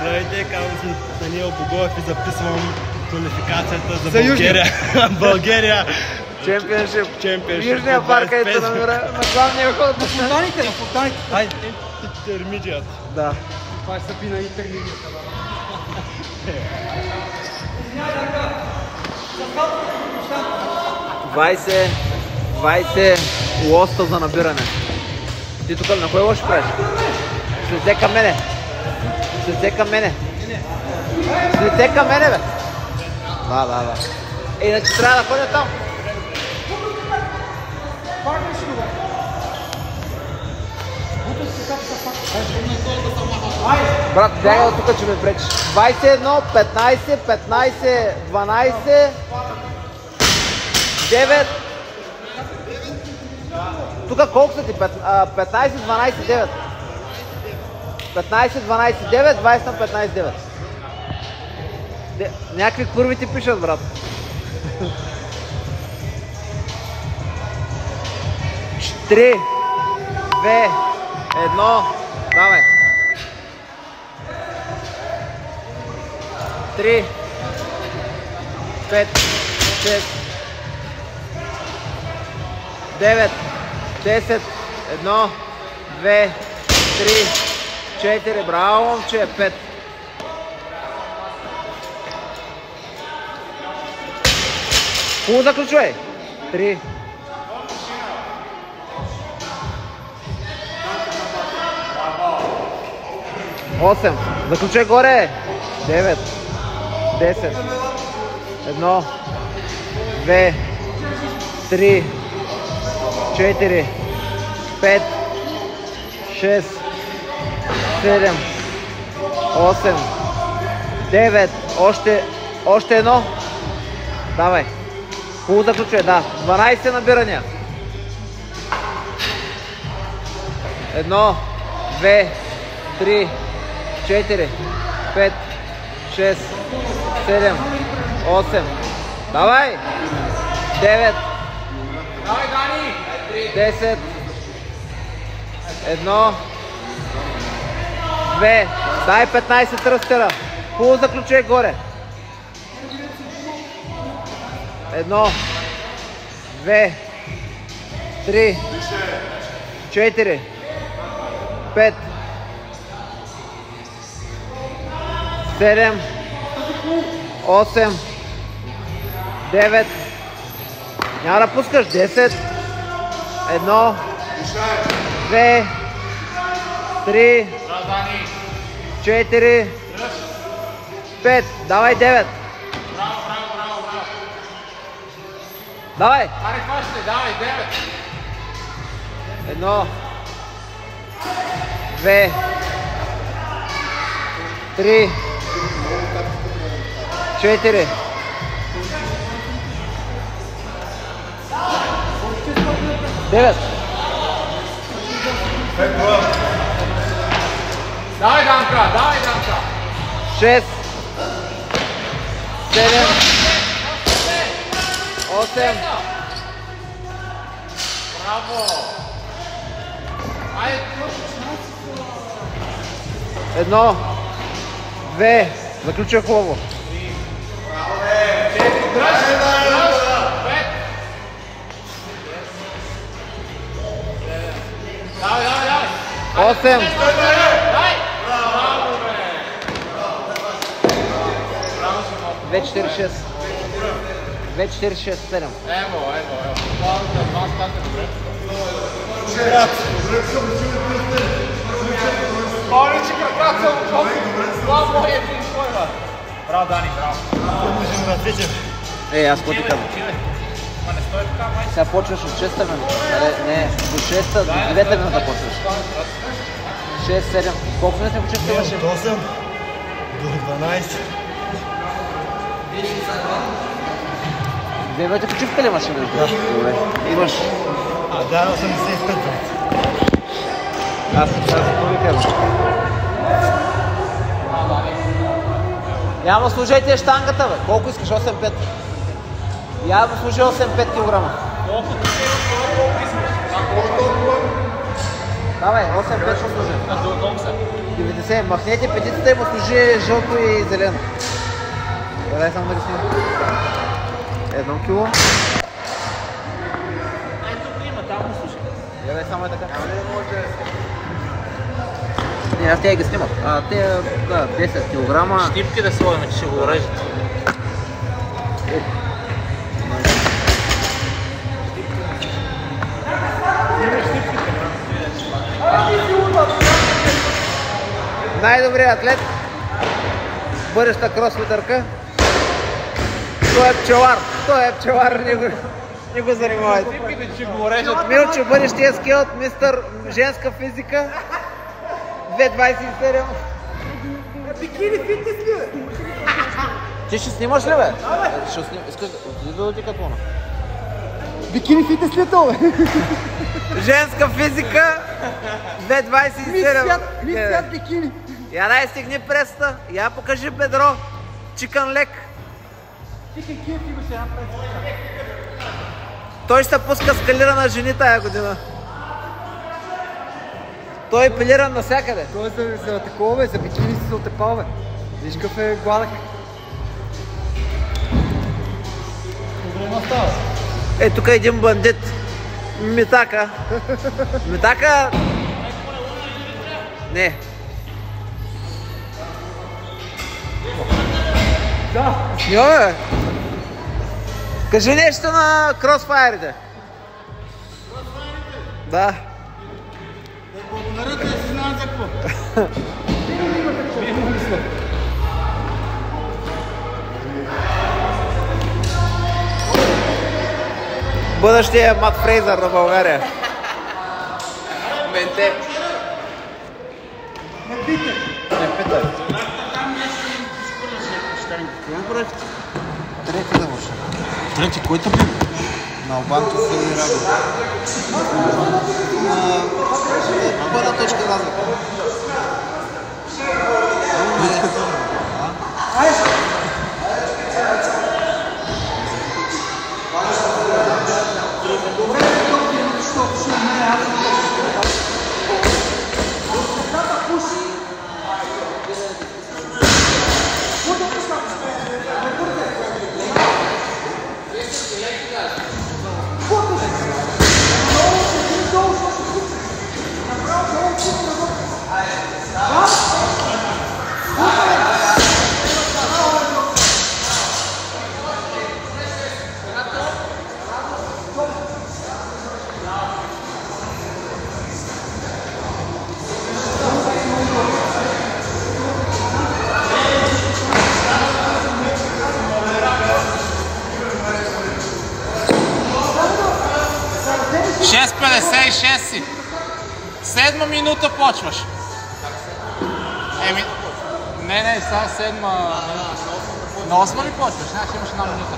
Здравейте, казвам се Даниел Богоев и записвам квалификацията за България. България. Чемпионшип. Южния парк, където намира на главния ход. На фонтаните. Ай, интермидиат. Да. Това е Сабина интермидиат. 20 лоста за набиране. Ти тук на кой лош правиш? Слезе към мене. Слезе към мене. Слезе към мене, бе. Да. Иначе трябва да ходя там. Брат, бягай от тук, че ме пречиш. 21, 15, 15, 12, 9. Тук колко са ти? 15, 12, 9. 15, 12, 9, 20 на 15, 9. Някакви курви ти пишат, брат. 3, 2, 1, давай. 3, 5, 6, 9, 10, 1, 2, 3, 4, браво, момче, 5. Хубаво заключвай. 3. Осем. Заключай горе. 9. 10. 1. 2. 3. 4. 5. 6. 7. 8. 9. Още едно. Давай. Хубаво заключвай, да. 12 набирания. 1, 2, 3, 4, 5, 6, 7, 8. Давай! 9. Давай, Дани! 10. 1. 2. Дай 15 тръстера. Хубаво заключай горе. 1. 2. 3. 4. 5. 7, 8, 9, няма да пускаш, 10, 1, 2, 3, 4, 5, давай 9. Давай. Аре, хващай, давай, 9. 1, 2, 3, 4. Девет. Давай, Данка, давай, Данка. 6, 7, 8. Браво. Айде, 1, 2. Заключай хубаво. 8. Две, 4, 6. 2, 4, 6, 7. Ево. Олече, кракът съм главно е един твой. Браво, Дани, браво. Можем да ответим. Аз какво ти казвам? Ма не стой така, май. Сега почваш от 6-та минута. Не, до 6-та, до 9-та минута почваш. 6, 7. Колко минути почивка имаше? От 8 до 12. 2 минути почивка ли имаше? Добре. Имаш. Да, 85. Аз какво ви казвам? Няма служете щангата, бе. Колко искаш? 8-5. Я да служи 8-5 килограма. Давай, 8-5 ще служи. 90. Махнете петицата и му служи жълто и зелено. Дай само да ги снимам. 1 кило. Ето го има, там му слушай. Дай само е така. Не, аз тя ги снимат. Те, да, 10 килограма. Щипки да сложим, че ще го режат. Най-добрият атлет, бъдеща кросфитърка. Той е пчелар, не го занимавайте. Щипките ще го режат. Милчо, бъдещия скелт, мистър женска физика. 2,27. Бикини фитнес ли, бе? Ти ще снимаш ли, бе? Ще снимаш. Искаш да ти катлона. Бикини фитнес ли, то, бе? Женска физика. 2,27. Мис свят бикини. Я дай стигни преста. Я покажи бедро. Чикън лек. Ти какви имаш една преса? Той ще пуска скалира на жени тая година. Той е пилиран навсякъде. Той е за такова, бе, за бикини си се отепал, бе. Виж какъв е гладък. Проблема става. Е, тук е един бандит. Митака. Митака... Не. Да. Йо, бе. Кажи нещо на кросфайерите. Да. Благодаря ти, си знаем за какво. Бъдещия Мак Фрейзър на България. Менте. Не питай. Трети да може. Трети, който бил? На Албанто се радо. Първа точка разлика. си. 7 минута почваш. Еми... Не, сега 7 минута. На 8 ли почваш? Значи имаш 1 минута.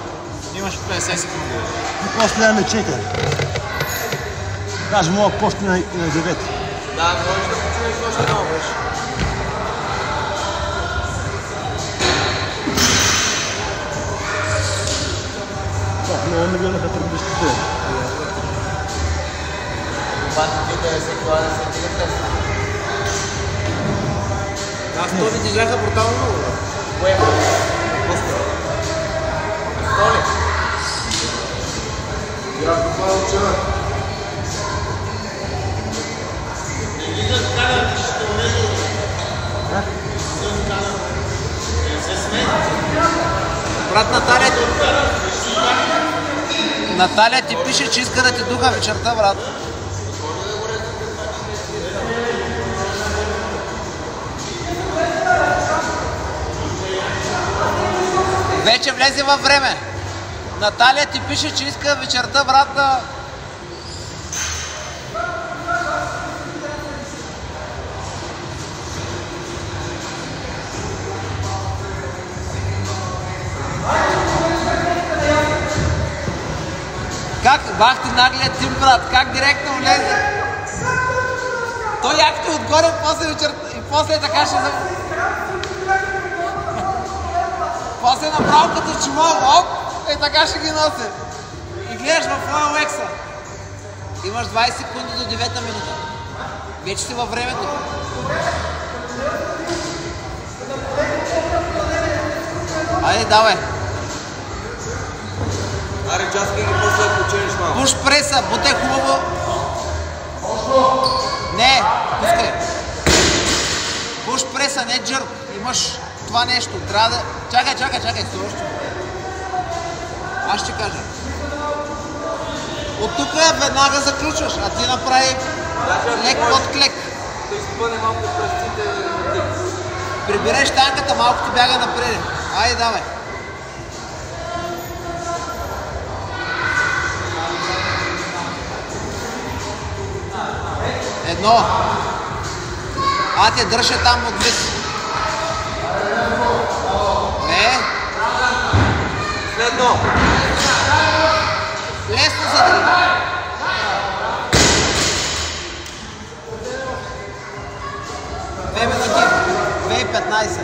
Имаш 50 секунди. И после имаме 4. Даже мога почти на 9. Да, можеш да почуеш още едно беше. Много ми гледаха тръгващите. Аз то ми тежаха брутално много. Кое? Столи? Я попал вчера. Брат Наталия ти пише, че иска да ти духа вечерта, брат. Вече влезе във време. Наталия ти пише, че иска вечерта, брат, да... Как? Бах ти наглият тим, брат, как директно влезе? Той якто отгоре, после вечерта и после така ще... После направо като чумал, оп, така ще ги носи. И гледаш в OLX-а. Имаш 20 секунди до 9-та минута. Вече си във времето. Айде, давай. Аре, джаскинг и после да починиш малко. Пуш преса, бутай хубаво. Не, пускай. Пуш преса, не джърк. Имаш това нещо. Трябва да... Чакай, стой още. Аз ще кажа. От тук веднага заключваш, а ти направи лек под клек. Той спъне малко пръстите на тик. Прибирай штанката, малко ти бяга напред. Айде, давай. Едно. Те дръжа там отвис. Не. Следно. Лесно задри. 2 минути. 2:15.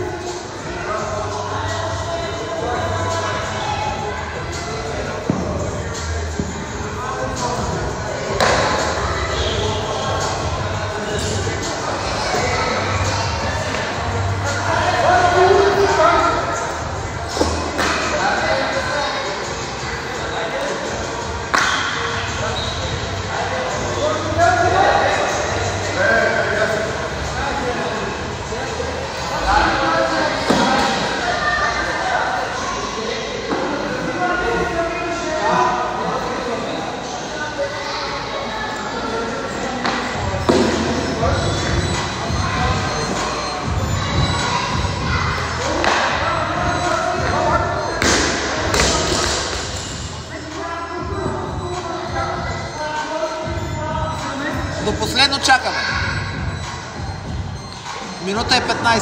До последно чакаме. Минута е 15.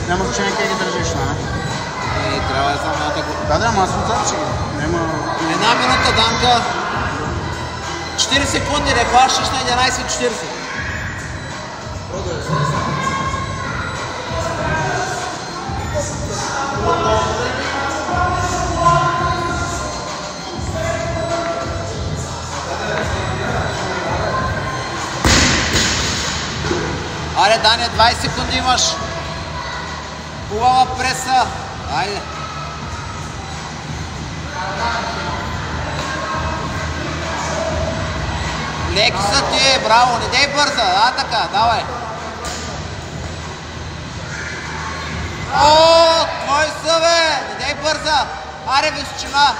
Няма значение как ги държиш, не? Трябва да само едната го... Да, ама аз отзад, че няма... 1 минута, Данка. 40 секунди, не хващаш на 11:40. Аре, Дане, 20 секунди имаш. Хубава преса. Айде. Леки са ти, браво, не дей бърза, така, давай. О, твой са, бе, не дей бърза. Аре, височина.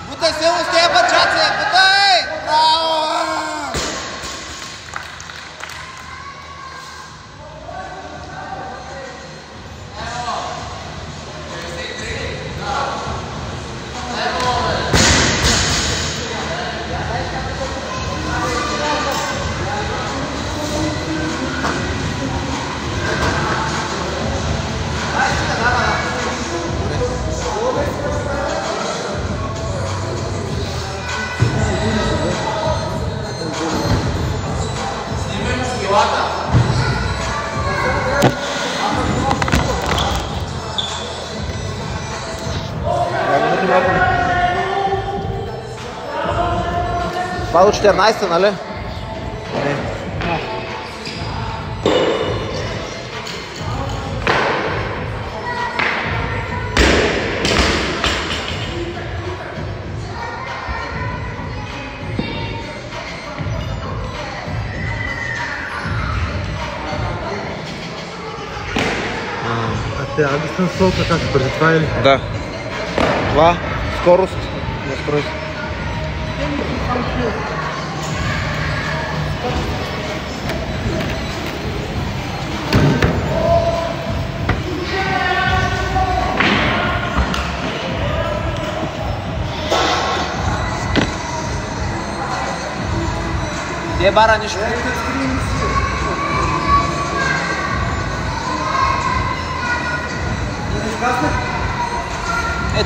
Бутай силно с тези бърчаци, бутай! Браво! Това до 14-та, нали? Не. А дистанционка как преди това или? Да. Това скорост. Настрой. Де бара нищо?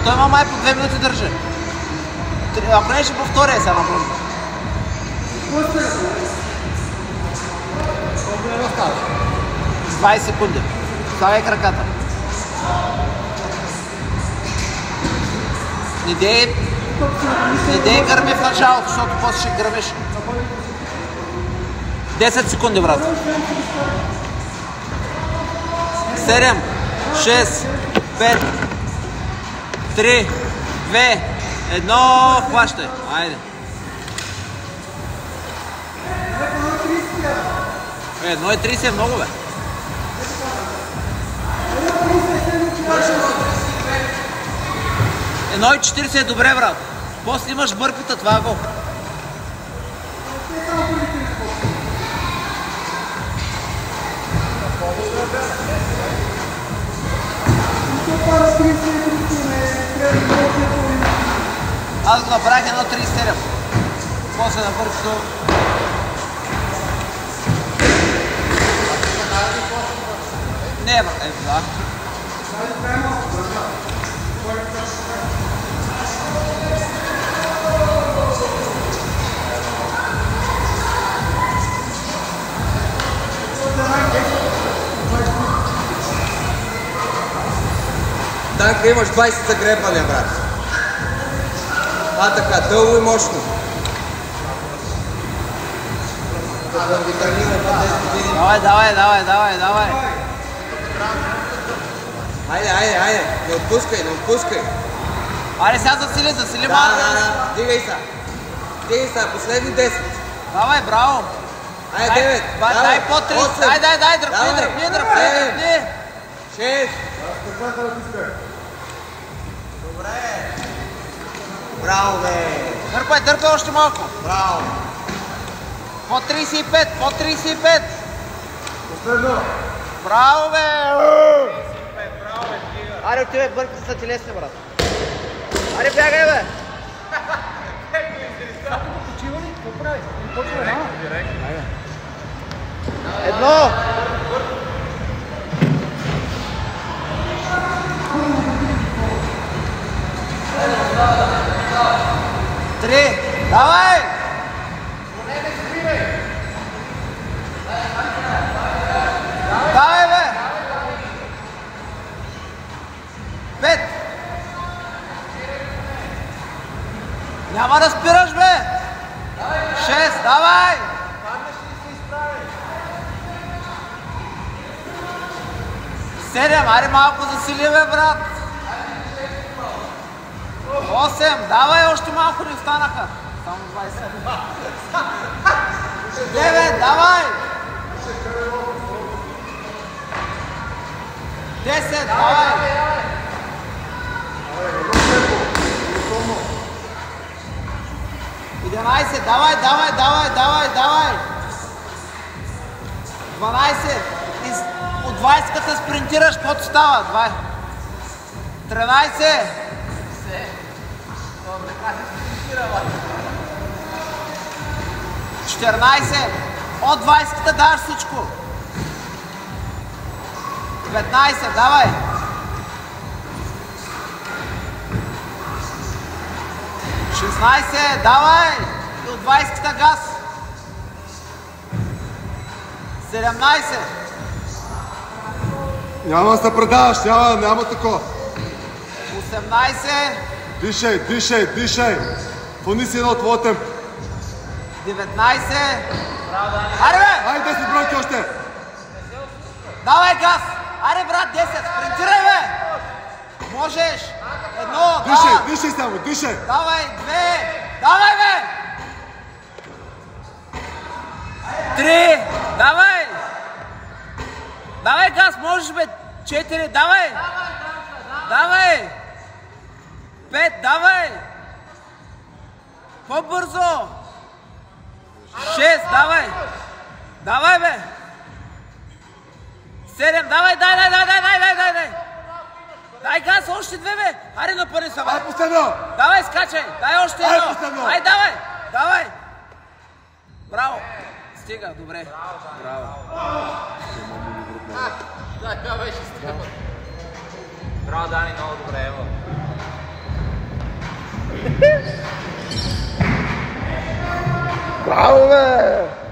Той има май по 2 минути държи. Ако не ще по втория сега напълно. 20 секунди. Ставай краката. Не дей гърми в началото, защото после ще гърмиш. 10 секунди, брат. 7, 6, 5, 3, 2, 1, хващай. Айде. 1,30 е много, бе. 1,40 е добре, брат. После имаш бърката, това е гол. Аз го направих 1,37. После на бъркото. Не, брат, да. Данка, имаш 20 загребвания, брат. Така, дълго и мощно. Да ви тренираме 10 години. Давай. Айде, не отпускай. Аре, сега засили малко. Да, дигай са, последни 10. Давай, браво. Айде, 9. Дай по 30. Дай, дръпни. 6. Добре. Браво, бе. Дърпай още малко. Браво. По 35. Последно. Браво, бе. Аре, от тебе бърките са ти лесни, брат. Аре, бягай, бе. Едно. Три. Давай. Давай, бе. 5. Няма да спираш, бе. 6. Давай. 7. Аре малко засили, бе, брат. 8. Давай, още малко ни останаха. Само 20. 9. Давай. 10. Давай. 11. Давай. 12. От 20-ката спринтираш, каквото става. 13. 14. От 20-ката даваш всичко. 15. Давай. 16. Давай. И от 20-ката газ. 17. Няма да се предаваш, няма такова. 18. Дишай. Пониси едно твоя темп. 19. Аре, бе! Айде 10 бройки още. Давай газ! Аре, брат, 10! Спринтирай, бе! Можеш! 1, Дишай само. Давай, 2! Давай, бе! 3! Давай! Давай газ, можеш, бе! 4! Давай! 5! Давай! По-бързо! 6! Давай, бе! 7! Давай! Дай газ, още 2, бе! Аре, напъни се, бе! Ай, последно! Давай, скачай! Дай още едно! Ай, давай! Браво! Стига, добре. Браво. Това беше стига. Браво, Дани, много добре, ево. Браво, бе!